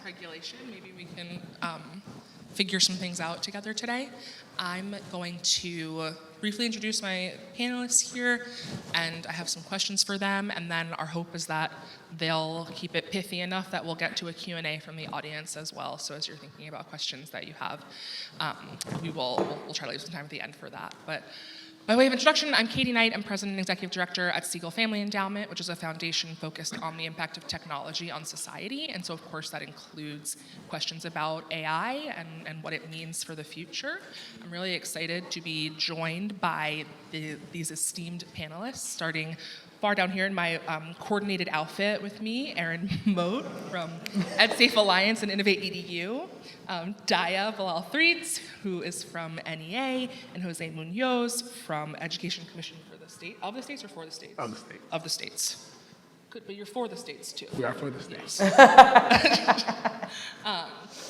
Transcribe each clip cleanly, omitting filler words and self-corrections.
regulation. Maybe we can figure some things out together today. I'm going to briefly introduce my panelists here, and I have some questions for them, and then our hope is that they'll keep it pithy enough that we'll get to a Q&A from the audience as well. So as you're thinking about questions that you have, we'll try to leave some time at the end for that. But by way of introduction, I'm Katy Knight. I'm President and Executive Director at Siegel Family Endowment, which is a foundation focused on the impact of technology on society. And so, of course, that includes questions about AI and what it means for the future. I'm really excited to be joined by these esteemed panelists, starting far down here in my coordinated outfit with me, Erin Mote from EdSafe Alliance and InnovateEDU, Daaiyah, Bilal-Threats, who is from NEA, and Jose Munoz from Education Commission for the State, of the states or for the states? Of the states. Of the states. Good, but you're for the states too. We are for the states. I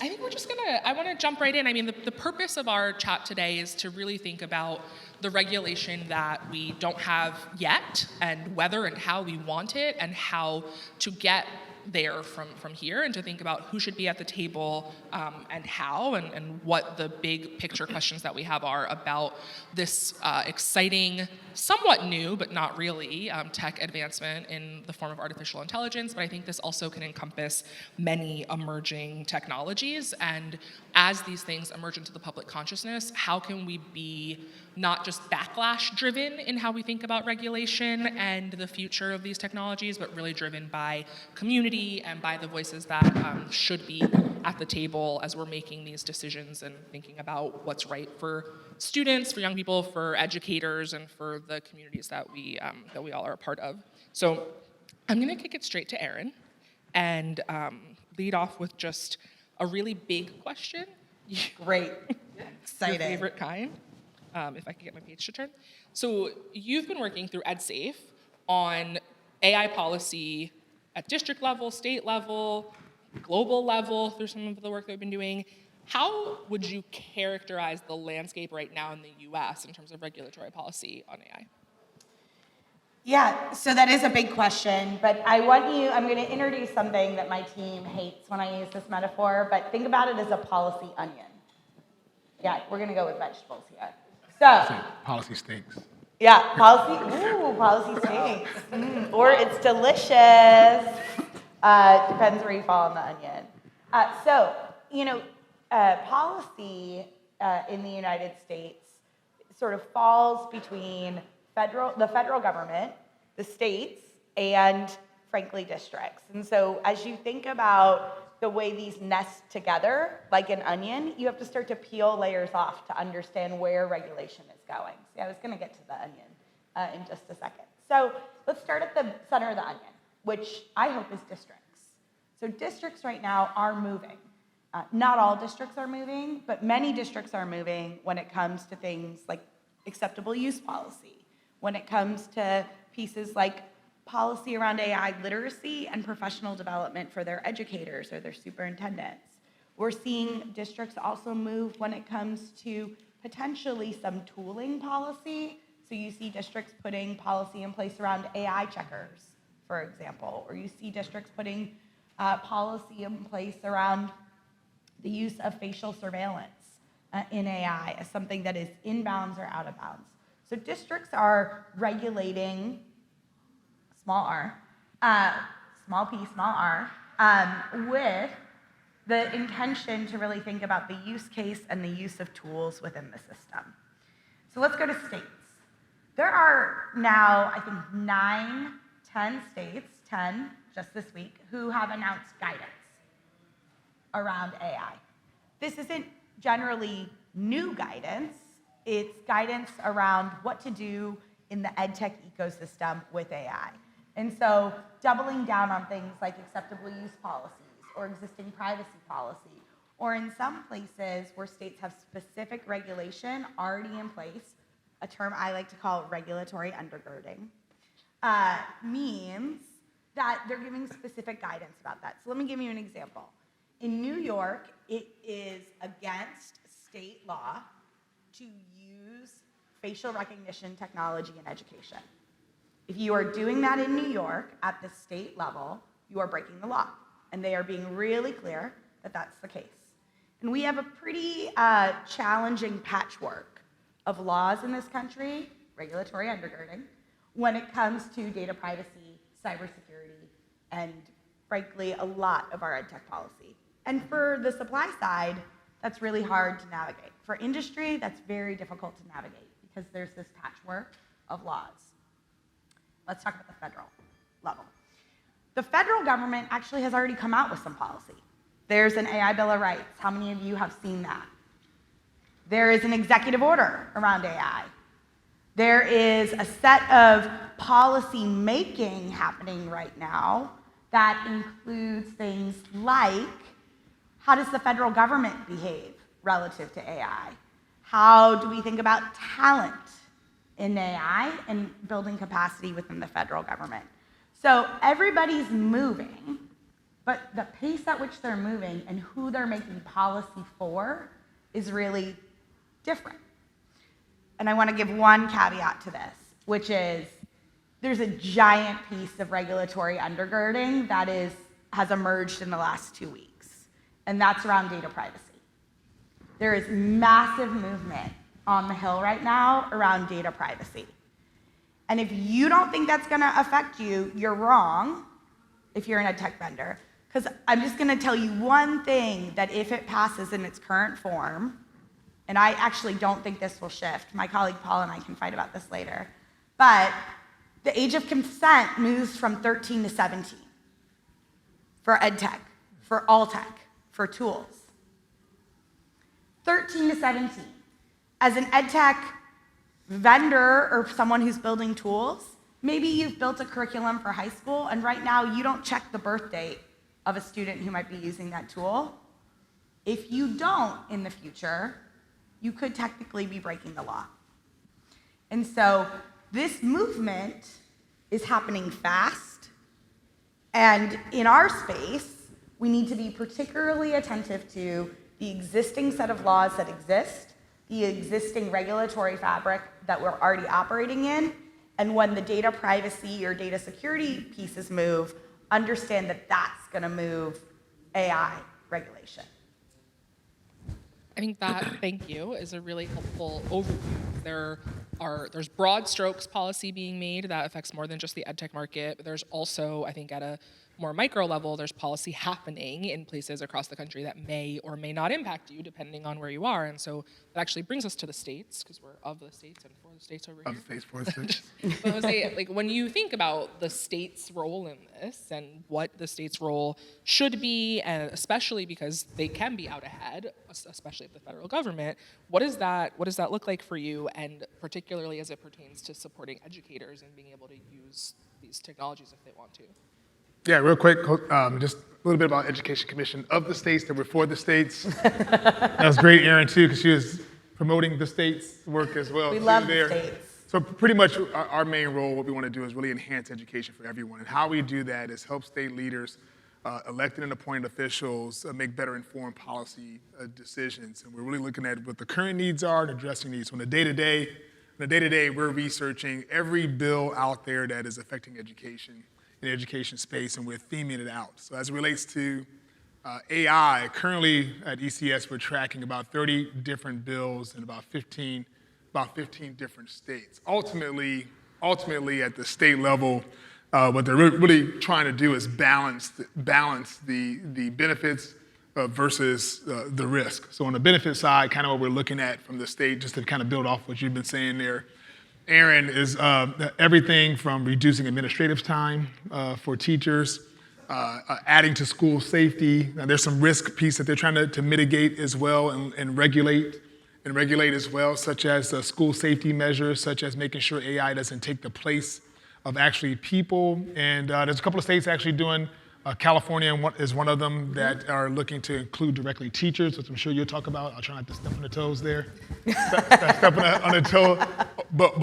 think I want to jump right in. I mean, the purpose of our chat today is to really think about the regulation that we don't have yet, and whether and how we want it, and how to get there from here, and to think about who should be at the table and how, and what the big picture questions that we have are about this exciting, somewhat new, but not really, tech advancement in the form of artificial intelligence. But I think this also can encompass many emerging technologies. And as these things emerge into the public consciousness, how can we be not just backlash driven in how we think about regulation and the future of these technologies, but really driven by community and by the voices that should be at the table as we're making these decisions and thinking about what's right for students, for young people, for educators, and for the communities that we all are a part of. So I'm gonna kick it straight to Erin and lead off with just a really big question. Great, exciting. Your favorite kind. If I could get my page to turn. So you've been working through EdSafe on AI policy at district level, state level, global level through some of the work that we've been doing. How would you characterize the landscape right now in the US in terms of regulatory policy on AI? Yeah, so that is a big question, but I'm going to introduce something that my team hates when I use this metaphor, but think about it as a policy onion. Yeah, we're going to go with vegetables here. So, Policy steaks. yeah, policy steaks. Or it's delicious. Depends where you fall on the onion. Policy in the United States sort of falls between the federal government, the states, and frankly, districts. And so as you think about the way these nest together, like an onion, you have to start to peel layers off to understand where regulation is going. See, I was gonna get to the onion in just a second. So let's start at the center of the onion, which I hope is districts. So districts right now are moving. Not all districts are moving, but many districts are moving when it comes to things like acceptable use policy, when it comes to pieces like policy around AI literacy and professional development for their educators or their superintendents. We're seeing districts also move when it comes to potentially some tooling policy. So you see districts putting policy in place around AI checkers, for example, or you see districts putting policy in place around the use of facial surveillance in AI as something that is inbounds or out of bounds. So districts are regulating small r, small p, small r, with the intention to really think about the use case and the use of tools within the system. So let's go to states. There are now, I think, 10 states, 10 just this week, who have announced guidance around AI. This isn't generally new guidance. It's guidance around what to do in the EdTech ecosystem with AI. And so doubling down on things like acceptable use policies or existing privacy policy, or in some places where states have specific regulation already in place, a term I like to call regulatory undergirding, means that they're giving specific guidance about that. So let me give you an example. In New York, it is against state law to use facial recognition technology in education. If you are doing that in New York at the state level, you are breaking the law. And they are being really clear that that's the case. And we have a pretty challenging patchwork of laws in this country, regulatory undergirding, when it comes to data privacy, cybersecurity, and frankly, a lot of our EdTech policy. And for the supply side, that's really hard to navigate. For industry, that's very difficult to navigate because there's this patchwork of laws. Let's talk about the federal level. The federal government actually has already come out with some policy. There's an AI Bill of Rights. How many of you have seen that? There is an executive order around AI. There is a set of policy making happening right now that includes things like, how does the federal government behave relative to AI? How do we think about talent in AI and building capacity within the federal government? So everybody's moving, but the pace at which they're moving and who they're making policy for is really different. And I want to give one caveat to this, which is there's a giant piece of regulatory undergirding that has emerged in the last 2 weeks, and that's around data privacy. There is massive movement on the Hill right now around data privacy. And if you don't think that's going to affect you, you're wrong if you're an EdTech vendor. Because I'm just going to tell you one thing that if it passes in its current form, and I actually don't think this will shift. My colleague Paul and I can fight about this later. But the age of consent moves from 13 to 17 for EdTech, for all tech, for tools. 13 to 17. As an EdTech vendor or someone who's building tools, maybe you've built a curriculum for high school and right now you don't check the birth date of a student who might be using that tool. If you don't in the future, you could technically be breaking the law. And so this movement is happening fast, and in our space, we need to be particularly attentive to the existing set of laws that exist, the existing regulatory fabric that we're already operating in, and when the data privacy or data security pieces move, understand that that's going to move AI regulation. I think that, thank you, is a really helpful overview. There's broad strokes policy being made that affects more than just the EdTech market, but there's also, I think at a more micro level, there's policy happening in places across the country that may or may not impact you depending on where you are. And so that actually brings us to the states, because we're of the states and for the states over here. Of the states, for the states. But Jose, like when you think about the state's role in this and what the state's role should be, and especially because they can be out ahead, especially of the federal government, what does that look like for you, and particularly as it pertains to supporting educators and being able to use these technologies if they want to? Yeah, real quick, just a little bit about Education Commission of the states that were for the states. That was great, Erin, too, because she was promoting the states' work as well. We love the states. So pretty much our main role, what we want to do is really enhance education for everyone. And how we do that is help state leaders, elected and appointed officials, make better informed policy decisions. And we're really looking at what the current needs are and addressing needs. So on the day-to-day, we're researching every bill out there that is affecting education in the education space, and we're theming it out. So as it relates to AI, currently at ECS, we're tracking about 30 different bills in about 15 different states. Ultimately at the state level, what they're really trying to do is balance the benefits versus the risk. So on the benefit side, kind of what we're looking at from the state, just to kind of build off what you've been saying there, Erin, is everything from reducing administrative time for teachers, adding to school safety. Now, there's some risk piece that they're trying to mitigate as well and regulate as well, such as school safety measures, such as making sure AI doesn't take the place of actually people. And there's a couple of states actually doing, California is one of them, that are looking to include directly teachers, which I'm sure you'll talk about. I'll try not to step on the toes there. Step on the toe. But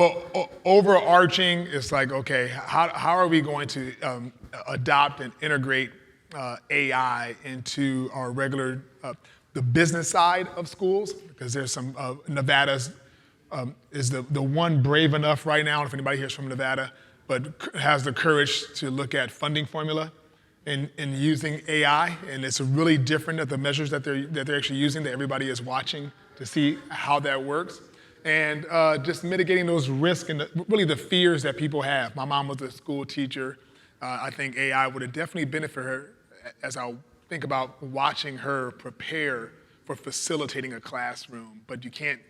overarching, it's like, okay, how are we going to adopt and integrate AI into our regular, the business side of schools? Because there's some, Nevada's is the one brave enough right now, if anybody here is from Nevada, but has the courage to look at funding formula in using AI, and it's really different at the measures that they're actually using, that everybody is watching to see how that works. And just mitigating those risks and really the fears that people have. My mom was a school teacher. I think AI would have definitely benefited her as I think about watching her prepare for facilitating a classroom. But you can't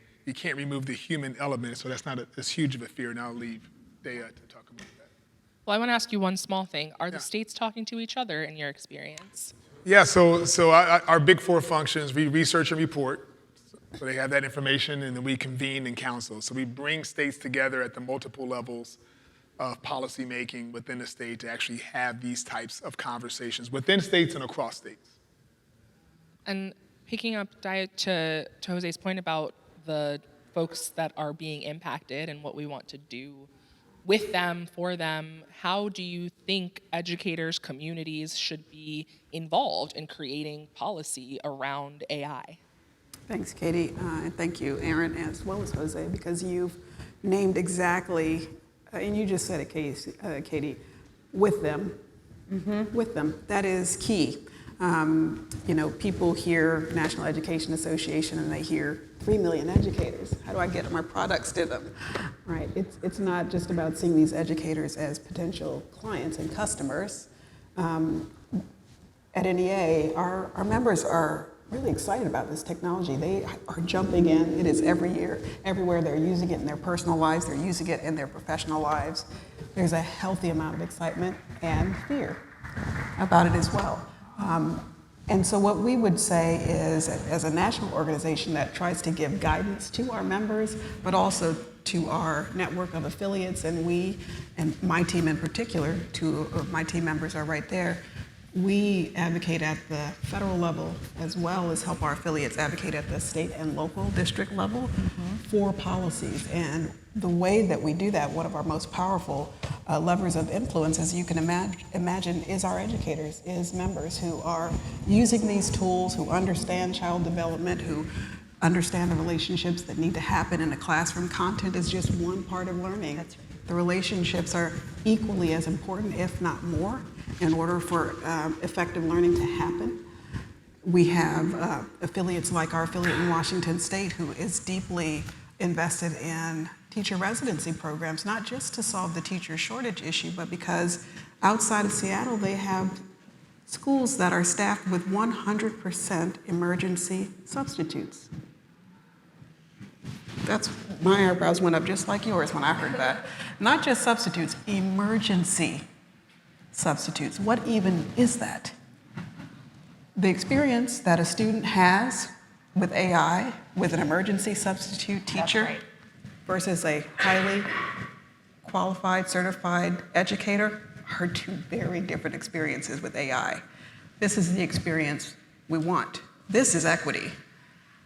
remove the human element, so that's not as huge of a fear. And I'll leave Daaiyah to talk about that. Well, I want to ask you one small thing. Are the states talking to each other in your experience? Yeah, so our big four functions, we research and report. So they have that information, and then we convene and counsel. So we bring states together at the multiple levels of policy making within the state to actually have these types of conversations within states and across states. And picking up to Jose's point about the folks that are being impacted and what we want to do with them, for them, how do you think educators, communities should be involved in creating policy around AI? Thanks, Katy, and thank you, Erin, as well as Jose, because you've named exactly, and you just said it, Katy, with them. With them. That is key. People hear National Education Association and they hear 3 million educators. How do I get my products to them? Right. It's not just about seeing these educators as potential clients and customers. At NEA, our members are really excited about this technology. They are jumping in. It is every year, everywhere. They're using it in their personal lives. They're using it in their professional lives. There's a healthy amount of excitement and fear about it as well. And so what we would say is, as a national organization that tries to give guidance to our members, but also to our network of affiliates, and we, and my team in particular, my team members are right there, we advocate at the federal level as well as help our affiliates advocate at the state and local district level for policies. And the way that we do that, one of our most powerful levers of influence, as you can imagine, is our educators, is members who are using these tools, who understand child development, who understand the relationships that need to happen in the classroom. Content is just one part of learning. That's right. The relationships are equally as important, if not more, in order for effective learning to happen. We have affiliates like our affiliate in Washington State, who is deeply invested in teacher residency programs, not just to solve the teacher shortage issue, but because outside of Seattle, they have schools that are staffed with 100% emergency substitutes. My eyebrows went up just like yours when I heard that. Not just substitutes, emergency substitutes. What even is that? The experience that a student has with AI, with an emergency substitute teacher, That's right. versus a highly qualified, certified educator are two very different experiences with AI. This is the experience we want. This is equity.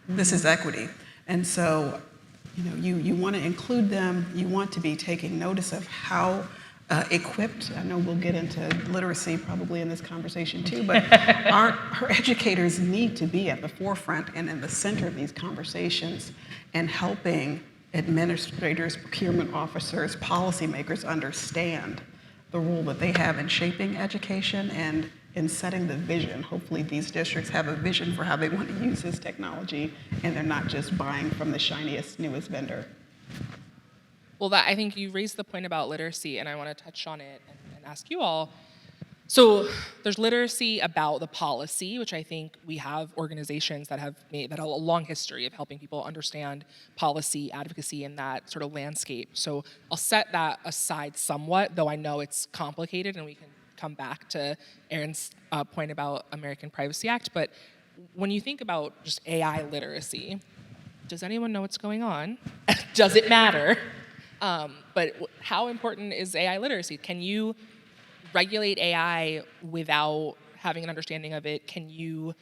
This is equity. And so, you want to include them. You want to be taking notice of how equipped. I know we'll get into literacy probably in this conversation too, but our educators need to be at the forefront and in the center of these conversations and helping administrators, procurement officers, policymakers understand the role that they have in shaping education and in setting the vision. Hopefully these districts have a vision for how they want to use this technology and they're not just buying from the shiniest, newest vendor. Well, I think you raised the point about literacy, and I want to touch on it and ask you all. So there's literacy about the policy, which I think we have organizations that have a long history of helping people understand policy, advocacy, in that sort of landscape. So I'll set that aside somewhat, though I know it's complicated, and we can come back to Erin's point about American Privacy Act. But when you think about just AI literacy, does anyone know what's going on? Does it matter? But how important is AI literacy? Can you regulate AI without having an understanding of it? Can you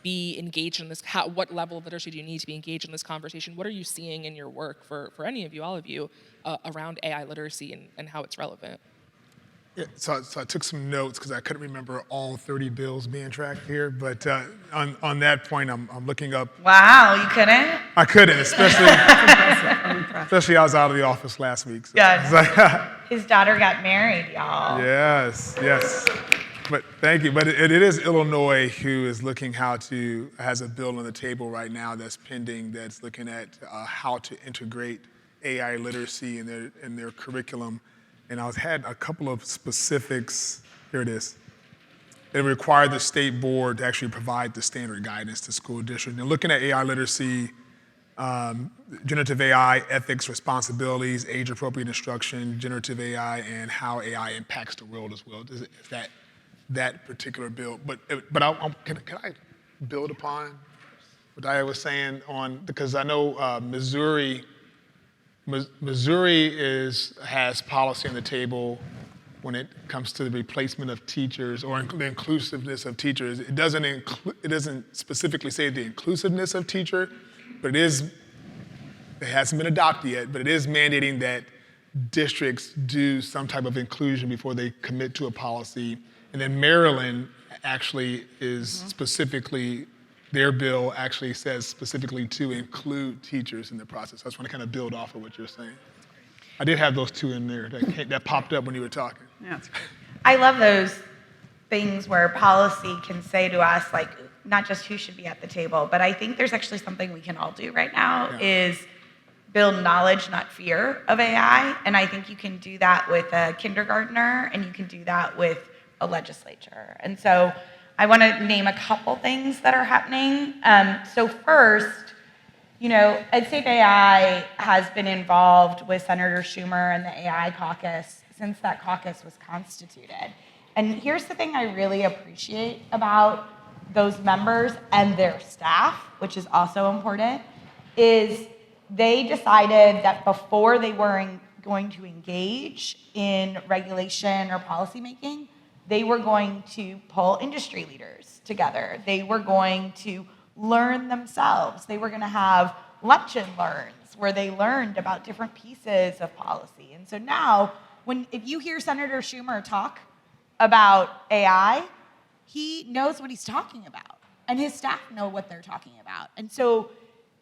be engaged in this? What level of literacy do you need to be engaged in this conversation? What are you seeing in your work for any of you, all of you, around AI literacy and how it's relevant? Yeah, so I took some notes because I couldn't remember all 30 bills being tracked here, but on that point, I'm looking up. Wow, you couldn't? I couldn't, especially I was out of the office last week. So Yeah. His daughter got married, y'all. Yes. But Thank you. But it is Illinois who is looking has a bill on the table right now that's pending that's looking at how to integrate AI literacy in their curriculum. And I had a couple of specifics. Here it is. It required the state board to actually provide the standard guidance to school districts. And looking at AI literacy, generative AI, ethics, responsibilities, age-appropriate instruction, generative AI, and how AI impacts the world as well. Is that particular bill? But can I build upon what Daaiyah was saying because I know Missouri has policy on the table when it comes to the replacement of teachers or the inclusiveness of teachers. It doesn't specifically say the inclusiveness of teacher, but it hasn't been adopted yet, but it is mandating that districts do some type of inclusion before they commit to a policy. And then Maryland actually is specifically, their bill actually says specifically to include teachers in the process. I just want to kind of build off of what you're saying. I did have those two in there that popped up when you were talking. Yeah, that's great. I love those things where policy can say to us, like, not just who should be at the table, but I think there's actually something we can all do right now is build knowledge, not fear of AI. And I think you can do that with a kindergartner and you can do that with a legislature. And so I want to name a couple things that are happening. So first, EdSafe AI has been involved with Senator Schumer and the AI caucus since that caucus was constituted. And here's the thing I really appreciate about those members and their staff, which is also important, is they decided that before they were going to engage in regulation or policymaking, they were going to pull industry leaders together. They were going to learn themselves. They were going to have lunch and learns where they learned about different pieces of policy. And so now, if you hear Senator Schumer talk about AI, he knows what he's talking about, and his staff know what they're talking about. And so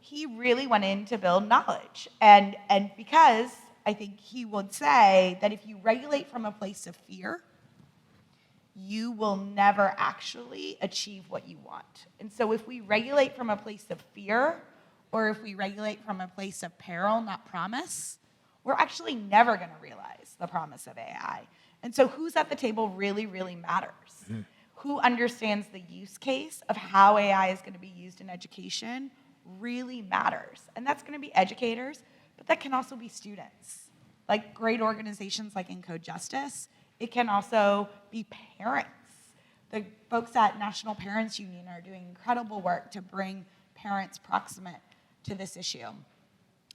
he really went in to build knowledge. And because I think he would say that if you regulate from a place of fear, you will never actually achieve what you want. And so if we regulate from a place of fear, or if we regulate from a place of peril, not promise, we're actually never going to realize the promise of AI. And so who's at the table really, really matters. Mm-hmm. Who understands the use case of how AI is going to be used in education really matters. And that's going to be educators, but that can also be students. Like great organizations like Encode Justice. It can also be parents. The folks at National Parents Union are doing incredible work to bring parents proximate to this issue.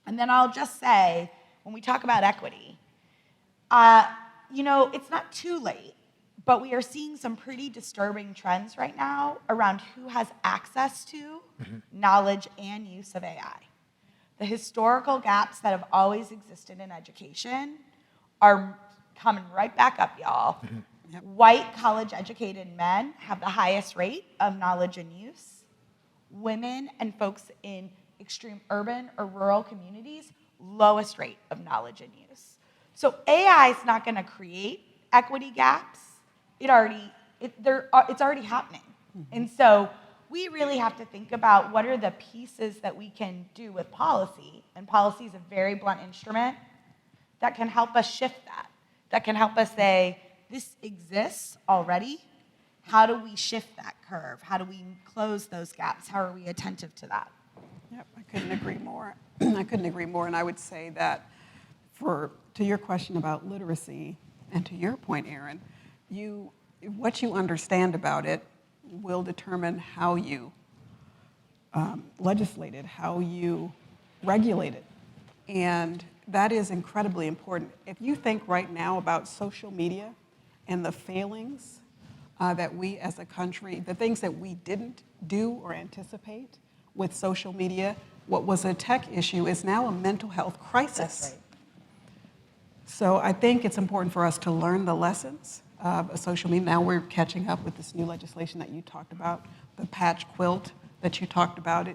And then I'll just say, when we talk about equity, it's not too late, but we are seeing some pretty disturbing trends right now around who has access to knowledge and use of AI. The historical gaps that have always existed in education are coming right back up, y'all. Yep. White college-educated men have the highest rate of knowledge and use. Women and folks in extreme urban or rural communities, lowest rate of knowledge and use. So AI is not going to create equity gaps. It's already happening. Mm-hmm. And so we really have to think about what are the pieces that we can do with policy, and policy is a very blunt instrument that can help us shift that can help us say, this exists already. How do we shift that curve? How do we close those gaps? How are we attentive to that? Yep, I couldn't agree more. I couldn't agree more, and I would say that to your question about literacy, and to your point, Erin, what you understand about it will determine how you legislate it, how you regulate it, and that is incredibly important. If you think right now about social media and the failings that we as a country, the things that we didn't do or anticipate with social media, what was a tech issue is now a mental health crisis. That's right. So I think it's important for us to learn the lessons of social media. Now we're catching up with this new legislation that you talked about, the patch quilt that you talked about.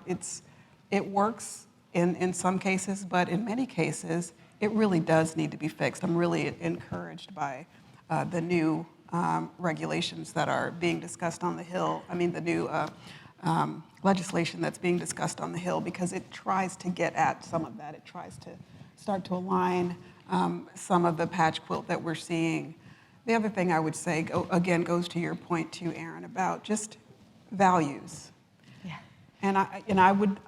It works in some cases, but in many cases, it really does need to be fixed. I'm really encouraged by the new regulations that are being discussed on the Hill. I mean, the new legislation that's being discussed on the Hill, because it tries to get at some of that. It tries to start to align some of the patch quilt that we're seeing. The other thing I would say, again, goes to your point too, Erin, about just values. Yeah. And I would,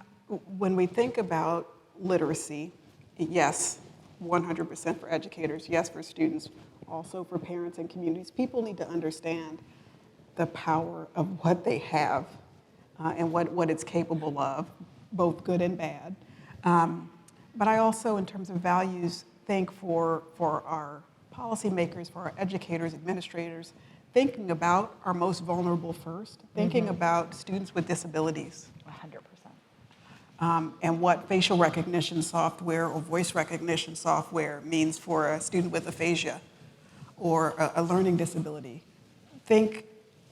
when we think about literacy, yes, 100% for educators, yes, for students, also for parents and communities. People need to understand the power of what they have and what it's capable of, both good and bad. But I also, in terms of values, think for our policymakers, for our educators, administrators, thinking about our most vulnerable first, thinking about students with disabilities. 100%. And what facial recognition software or voice recognition software means for a student with aphasia or a learning disability. Think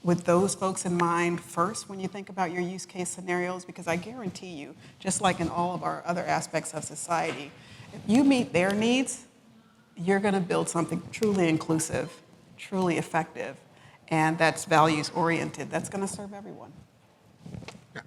with those folks in mind first when you think about your use case scenarios, because I guarantee you, just like in all of our other aspects of society, if you meet their needs, you're going to build something truly inclusive, truly effective, and that's values oriented. That's going to serve everyone.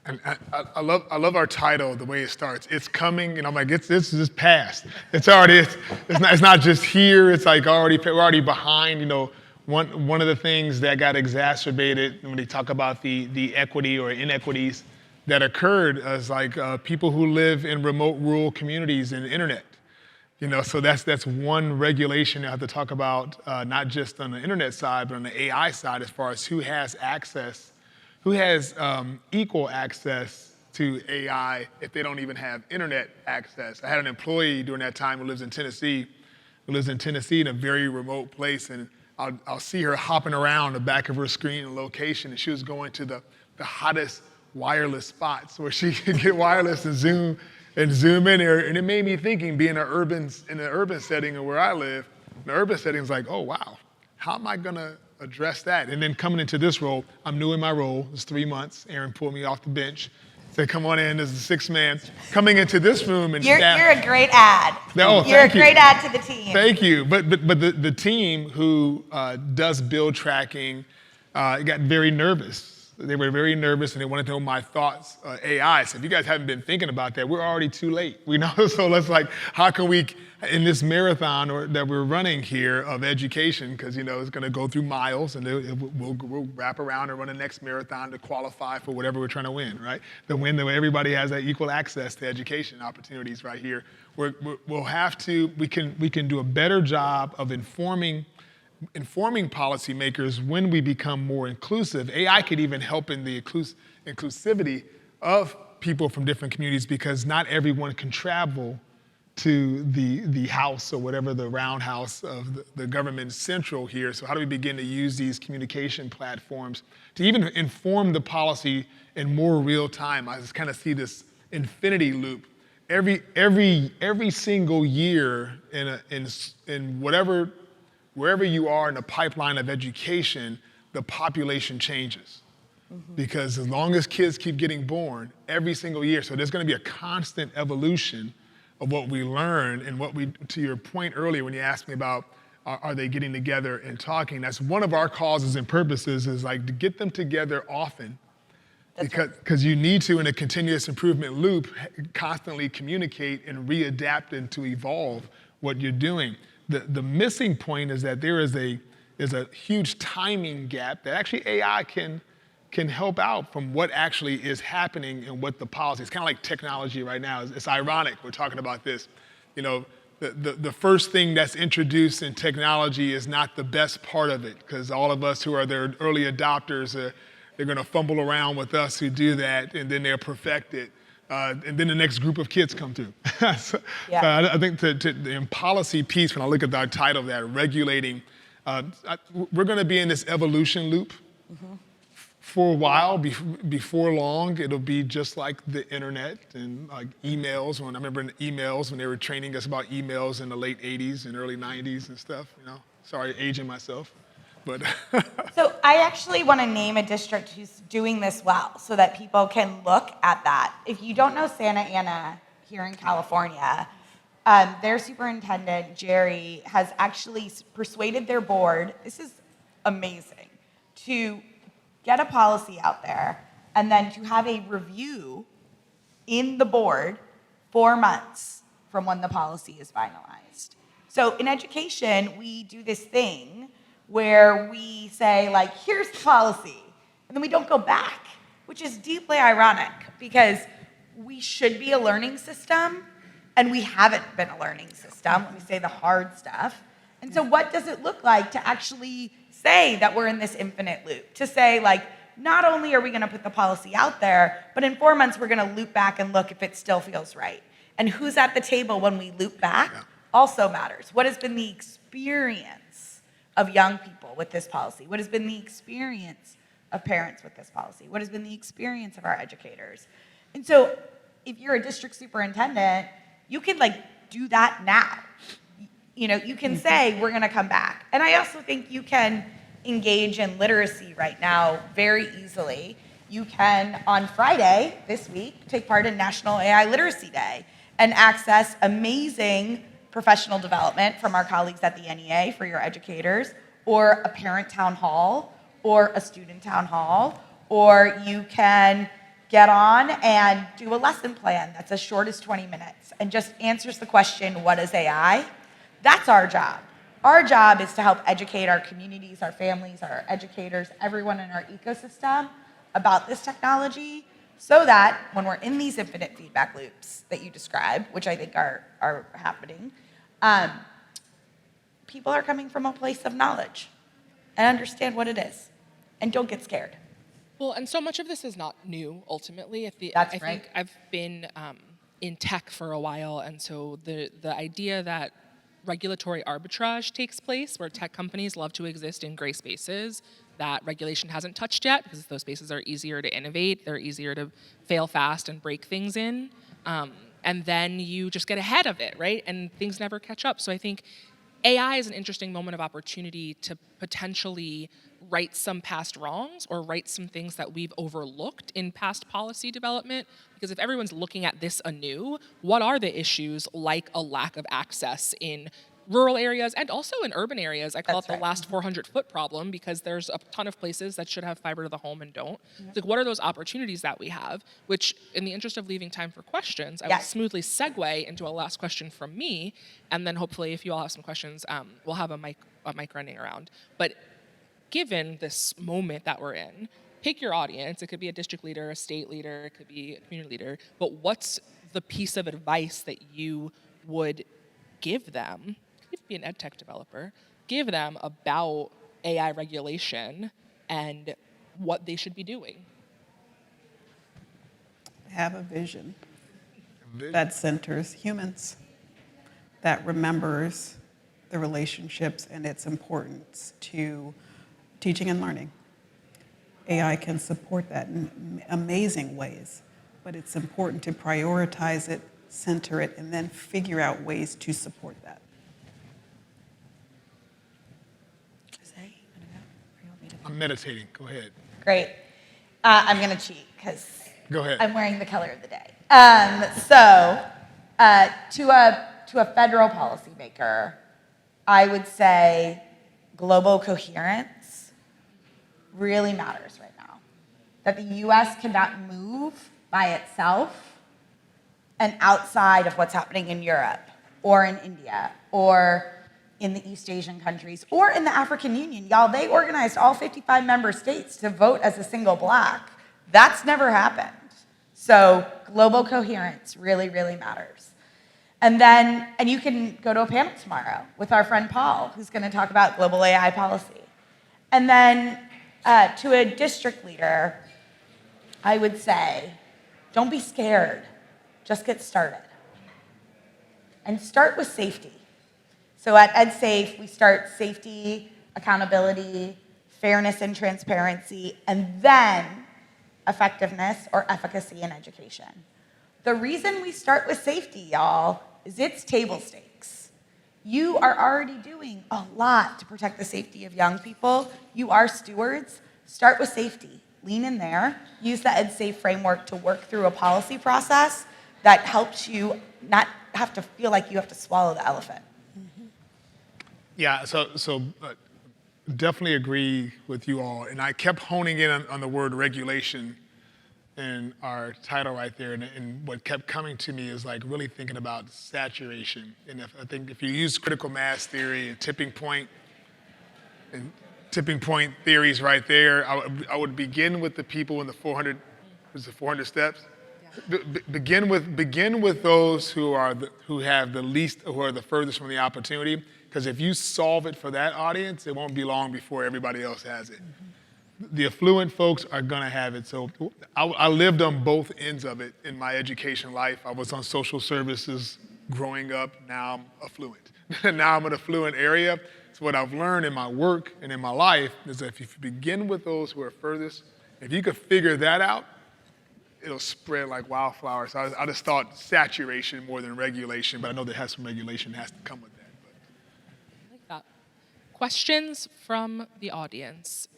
And I love our title, the way it starts. It's coming, and I'm like, it's just past. It's already, it's not just here. It's like we're already behind. You know, one of the things that got exacerbated when they talk about the equity or inequities that occurred is like people who live in remote rural communities and internet. You know, so that's one regulation I have to talk about, not just on the internet side, but on the AI side, as far as who has access. Who has equal access to AI if they don't even have internet access? I had an employee during that time who lives in Tennessee in a very remote place, and I'll see her hopping around the back of her screen and location, and she was going to the hottest wireless spots where she could get wireless and zoom in there, and it made me thinking, being in an urban setting or where I live, the urban setting is like, oh wow, how am I gonna address that? And then coming into this role, I'm new in my role. It's 3 months. Erin pulled me off the bench, said, "Come on in." As the sixth man coming into this room and You're a great ad. Oh, you're a great add to the team. Thank you. But the team who does build tracking got very nervous. They were very nervous and they wanted to know my thoughts. AI. So if you guys haven't been thinking about that, we're already too late. We know. So let's how can we, in this marathon that we're running here of education, because it's going to go through miles, and we'll wrap around and run the next marathon to qualify for whatever we're trying to win, right? The win that everybody has that equal access to education opportunities right here. We'll have to. We can do a better job of informing policymakers when we become more inclusive. AI could even help in the inclusivity of people from different communities, because not everyone can travel to the house or whatever, the roundhouse of the government central here. So how do we begin to use these communication platforms to even inform the policy in more real time? I just kind of see this infinity loop. Every single year in wherever you are in the pipeline of education, the population changes. Because as long as kids keep getting born every single year, so there's going to be a constant evolution of what we learn and to your point earlier when you asked me about are they getting together and talking, that's one of our causes and purposes, is to get them together often. Because you need to, in a continuous improvement loop, constantly communicate and readapt and to evolve what you're doing. The missing point is that there is a huge timing gap that actually AI can help out from what actually is happening and what the policy. It's kind of like technology right now. It's ironic we're talking about this. The first thing that's introduced in technology is not the best part of it, because all of us who are their early adopters, they're going to fumble around with us who do that, and then they'll perfect it. And then the next group of kids come through. So I think the policy piece, when I look at the title of that, regulating, we're going to be in this evolution loop for a while. Before long, it'll be just like the internet and like emails. I remember in emails when they were training us about emails in the late 80s and early 90s and stuff. Sorry, aging myself. But so I actually want to name a district who's doing this well so that people can look at that. If you don't know Santa Ana here in California, their superintendent, Jerry, has actually persuaded their board. This is amazing to get a policy out there and then to have a review in the board 4 months from when the policy is finalized. So in education, we do this thing where we say, like, here's the policy, and then we don't go back, which is deeply ironic because we should be a learning system, and we haven't been a learning system. We say the hard stuff. And so what does it look like to actually say that we're in this infinite loop? To say, like, not only are we going to put the policy out there, but in 4 months we're going to loop back and look if it still feels right. And who's at the table when we loop back also matters. What has been the experience of young people with this policy? What has been the experience of parents with this policy? What has been the experience of our educators? And so if you're a district superintendent, you can, like, do that now. You know, you can say, we're going to come back. And I also think you can engage in literacy right now very easily. You can, on Friday this week, take part in National AI Literacy Day and access amazing professional development from our colleagues at the NEA for your educators, or a parent town hall, or a student town hall, or you can get on and do a lesson plan that's as short as 20 minutes and just answers the question, what is AI? That's our job. Our job is to help educate our communities, our families, our educators, everyone in our ecosystem about this technology so that when we're in these infinite feedback loops that you described, which I think are happening, people are coming from a place of knowledge and understand what it is and don't get scared. Well, and so much of this is not new, ultimately. I think I've been in tech for a while, and so the idea that regulatory arbitrage takes place, where tech companies love to exist in gray spaces that regulation hasn't touched yet, because those spaces are easier to innovate, they're easier to fail fast and break things in, and then you just get ahead of it, right? And things never catch up. So I think AI is an interesting moment of opportunity to potentially right some past wrongs or right some things that we've overlooked in past policy development. Because if everyone's looking at this anew, what are the issues like a lack of access in rural areas and also in urban areas? I call it the last 400-foot problem, because there's a ton of places that should have fiber to the home and don't. It's like, what are those opportunities that we have? Which, in the interest of leaving time for questions, I will smoothly segue into a last question from me, and then hopefully, if you all have some questions, we'll have a mic running around. But given this moment that we're in, pick your audience. It could be a district leader, a state leader, it could be a community leader. But what's the piece of advice that you would give them? It could be an Edtech developer. Give them about AI regulation and what they should be doing. Have a vision that centers humans, that remembers the relationships and its importance to teaching and learning. AI can support that in amazing ways, but it's important to prioritize it, center it, and then figure out ways to support that. I'm meditating. Go ahead. Great. I'm going to cheat because Go ahead. I'm wearing the color of the day. To a federal policymaker, I would say global coherence really matters right now. That the U.S. cannot move by itself and outside of what's happening in Europe or in India or in the East Asian countries or in the African Union. Y'all, they organized all 55 member states to vote as a single bloc. That's never happened. So global coherence really, really matters. And you can go to a panel tomorrow with our friend Paul, who's going to talk about global AI policy. And then to a district leader, I would say, don't be scared. Just get started. And start with safety. So at EdSafe, we start safety, accountability, fairness and transparency, and then effectiveness or efficacy in education. The reason we start with safety, y'all, is it's table stakes. You are already doing a lot to protect the safety of young people. You are stewards. Start with safety. Lean in there. Use the EdSafe framework to work through a policy process that helps you not have to feel like you have to swallow the elephant. Yeah, so definitely agree with you all. And I kept honing in on the word regulation in our title right there. And what kept coming to me is like really thinking about saturation. And I think if you use critical mass theory and tipping point theories right there, I would begin with the people in the 400 steps. Yeah. Begin with those who are who have the least, who are the furthest from the opportunity. Because if you solve it for that audience, it won't be long before everybody else has it. Mm-hmm. The affluent folks are gonna have it. So I lived on both ends of it in my education life. I was on social services growing up. Now I'm affluent. Now I'm in an affluent area. So what I've learned in my work and in my life is that if you begin with those who are furthest, if you could figure that out, it'll spread like wildfire. So I just thought saturation more than regulation, but I know there has some regulation that has to come with that. Questions from the audience?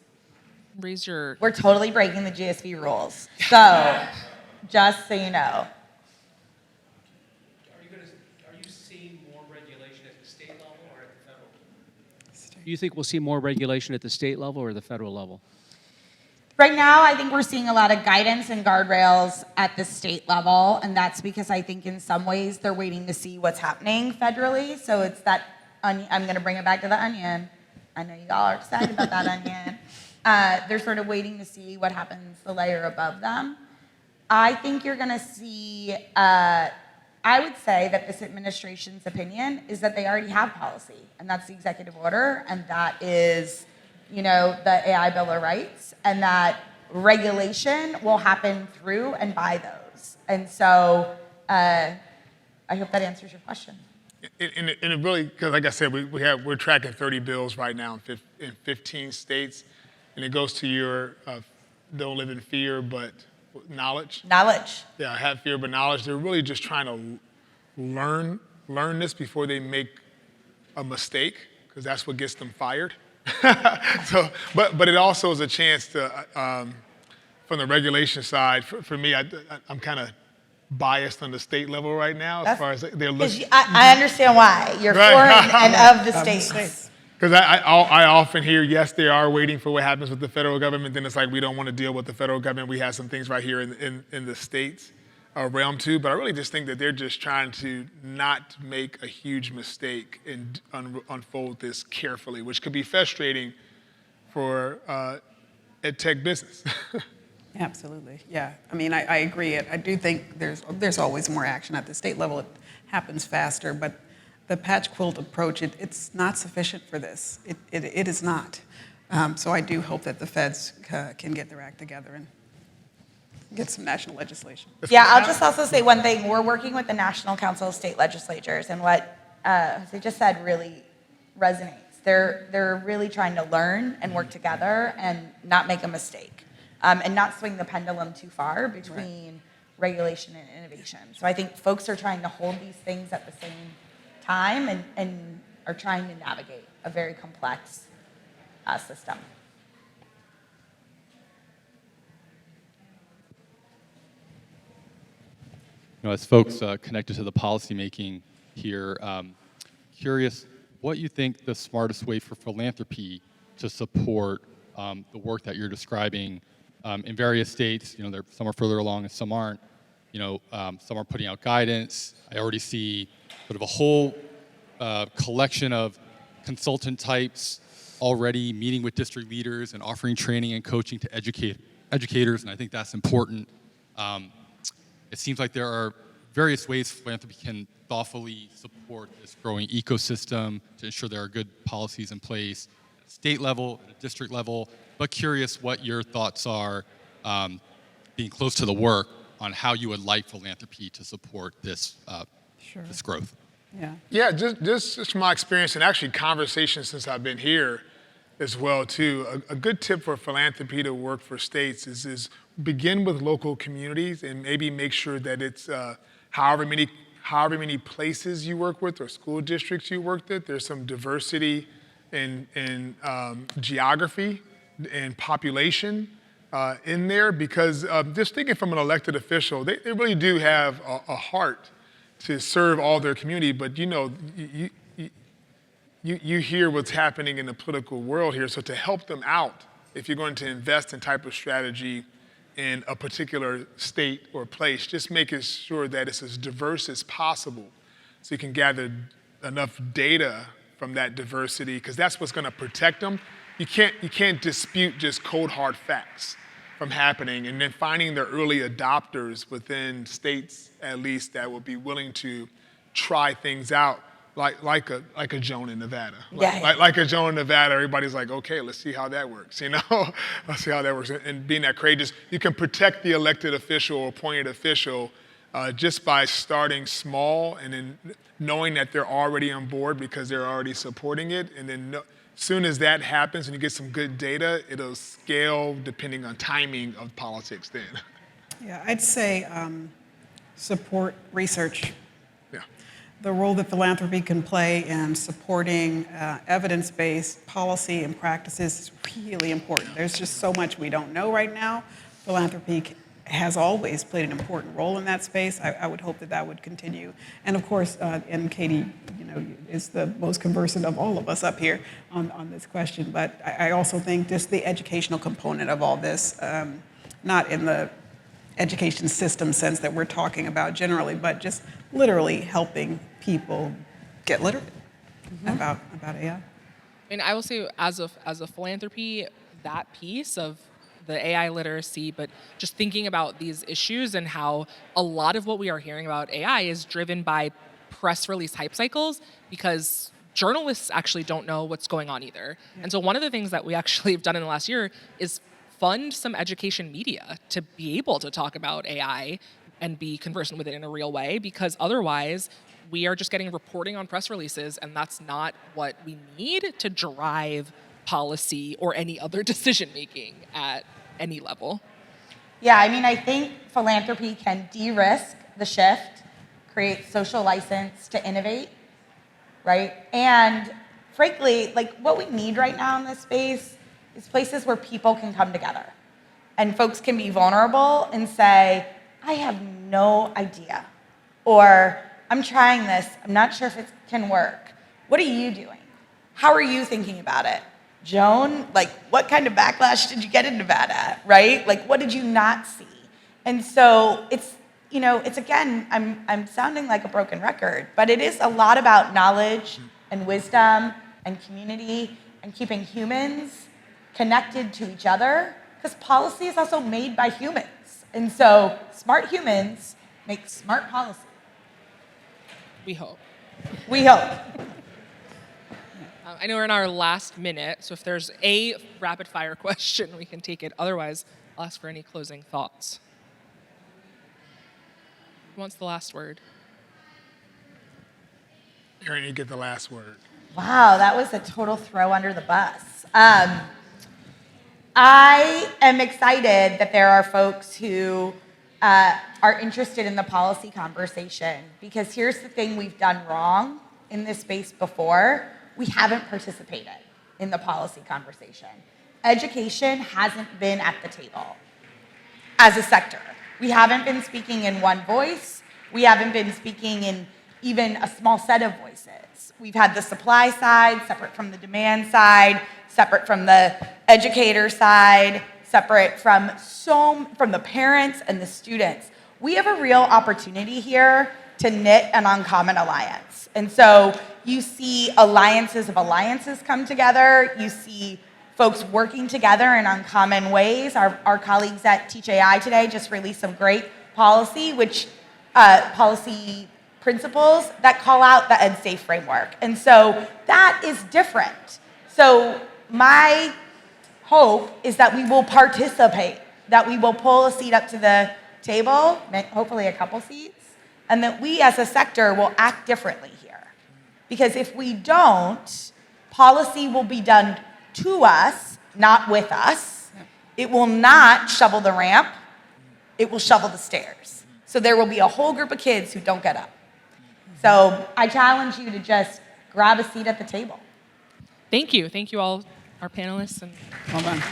Raise your... We're totally breaking the GSV rules. So, just so you know. Are you seeing more regulation at the state level or at the federal level? Do you think we'll see more regulation at the state level or the federal level? Right now, I think we're seeing a lot of guidance and guardrails at the state level, and that's because I think in some ways they're waiting to see what's happening federally. So it's that I'm going to bring it back to the onion. I know you all are excited about that onion. They're sort of waiting to see what happens the layer above them. I think you're going to see, I would say that this administration's opinion is that they already have policy, and that's the executive order, and that is, the AI Bill of Rights, and that regulation will happen through and by those. And so I hope that answers your question. And it really, because like I said, we're tracking 30 bills right now in 15 states, and it goes to your don't live in fear, but knowledge. Knowledge. Yeah, have fear, but knowledge. They're really just trying to learn this before they make a mistake, because that's what gets them fired. So, but it also is a chance to, from the regulation side, for me, I'm kind of biased on the state level right now as far as they're looking. I understand why. You're foreign and of the states. Because I often hear, yes, they are waiting for what happens with the federal government. Then it's like, we don't want to deal with the federal government. We have some things right here in the states realm too. But I really just think that they're just trying to not make a huge mistake and unfold this carefully, which could be frustrating for Edtech business. Absolutely, yeah. I mean, I agree. I do think there's always more action at the state level. It happens faster, but the patch quilt approach, it's not sufficient for this. It is not. So I do hope that the feds can get their act together and get some national legislation. Yeah, I'll just also say one thing. We're working with the National Council of State Legislatures, and what they just said really resonates. They're really trying to learn and work together and not make a mistake. And not swing the pendulum too far between regulation and innovation. So I think folks are trying to hold these things at the same time and are trying to navigate a very complex system. As folks connected to the policymaking here, curious what you think the smartest way for philanthropy to support the work that you're describing in various states. Some are further along and some aren't. Some are putting out guidance. I already see sort of a whole collection of consultant types already meeting with district leaders and offering training and coaching to educators, and I think that's important. It seems like there are various ways philanthropy can thoughtfully support this growing ecosystem to ensure there are good policies in place at the state level, at the district level, but curious what your thoughts are, being close to the work, on how you would like philanthropy to support this, this growth. Yeah, just from my experience and actually conversations since I've been here as well too. A good tip for philanthropy to work for states is begin with local communities and maybe make sure that it's however many places you work with or school districts you work with, there's some diversity in geography and population in there, because just thinking from an elected official, they really do have a heart to serve all their community, but you hear what's happening in the political world here. So to help them out, if you're going to invest in type of strategy in a particular state or place, just making sure that it's as diverse as possible so you can gather enough data from that diversity, because that's what's going to protect them. You can't dispute just cold hard facts from happening, and then finding the early adopters within states at least that will be willing to try things out, like a Joan in Nevada. Like a Joan in Nevada, everybody's like, okay, let's see how that works, Let's see how that works. And being that courageous, you can protect the elected official or appointed official just by starting small and then knowing that they're already on board because they're already supporting it. And then as soon as that happens and you get some good data, it'll scale depending on timing of politics then. Yeah, I'd say support research. Yeah. The role that philanthropy can play in supporting evidence-based policy and practices is really important. There's just so much we don't know right now. Philanthropy has always played an important role in that space. I would hope that would continue. And of course, and Katy, is the most conversant of all of us up here on this question. But I also think just the educational component of all this, not in the education system sense that we're talking about generally, but just literally helping people get literate about AI. And I will say, as a philanthropy, that piece of the AI literacy, but just thinking about these issues and how a lot of what we are hearing about AI is driven by press release hype cycles, because journalists actually don't know what's going on either. Yeah. And so one of the things that we actually have done in the last year is fund some education media to be able to talk about AI and be conversant with it in a real way, because otherwise we are just getting reporting on press releases, and that's not what we need to drive policy or any other decision making at any level. Yeah, I think philanthropy can de-risk the shift, create social license to innovate, right? And frankly, what we need right now in this space is places where people can come together and folks can be vulnerable and say, I have no idea, or I'm trying this, I'm not sure if it can work. What are you doing? How are you thinking about it? Joan, what kind of backlash did you get in Nevada, right? What did you not see? And so it's again, I'm sounding like a broken record, but it is a lot about knowledge and wisdom and community and keeping humans connected to each other, because policy is also made by humans. And so smart humans make smart policy. We hope. We hope. I know we're in our last minute, so if there's a rapid fire question, we can take it. Otherwise, I'll ask for any closing thoughts. Who wants the last word? Erin, you get the last word. Wow, that was a total throw under the bus. I am excited that there are folks who are interested in the policy conversation, because here's the thing we've done wrong in this space before. We haven't participated in the policy conversation. Education hasn't been at the table as a sector. We haven't been speaking in one voice. We haven't been speaking in even a small set of voices. We've had the supply side separate from the demand side, separate from the educator side, separate from the parents and the students. We have a real opportunity here to knit an uncommon alliance. And so you see alliances of alliances come together. You see folks working together in uncommon ways. Our colleagues at Teach AI today just released some great policy principles that call out the EdSafe framework. And so that is different. So my hope is that we will participate, that we will pull a seat up to the table, hopefully a couple seats, and that we as a sector will act differently here. Because if we don't, policy will be done to us, not with us. It will not shovel the ramp, it will shovel the stairs. So there will be a whole group of kids who don't get up. So I challenge you to just grab a seat at the table. Thank you. Thank you all, our panelists. And Well done.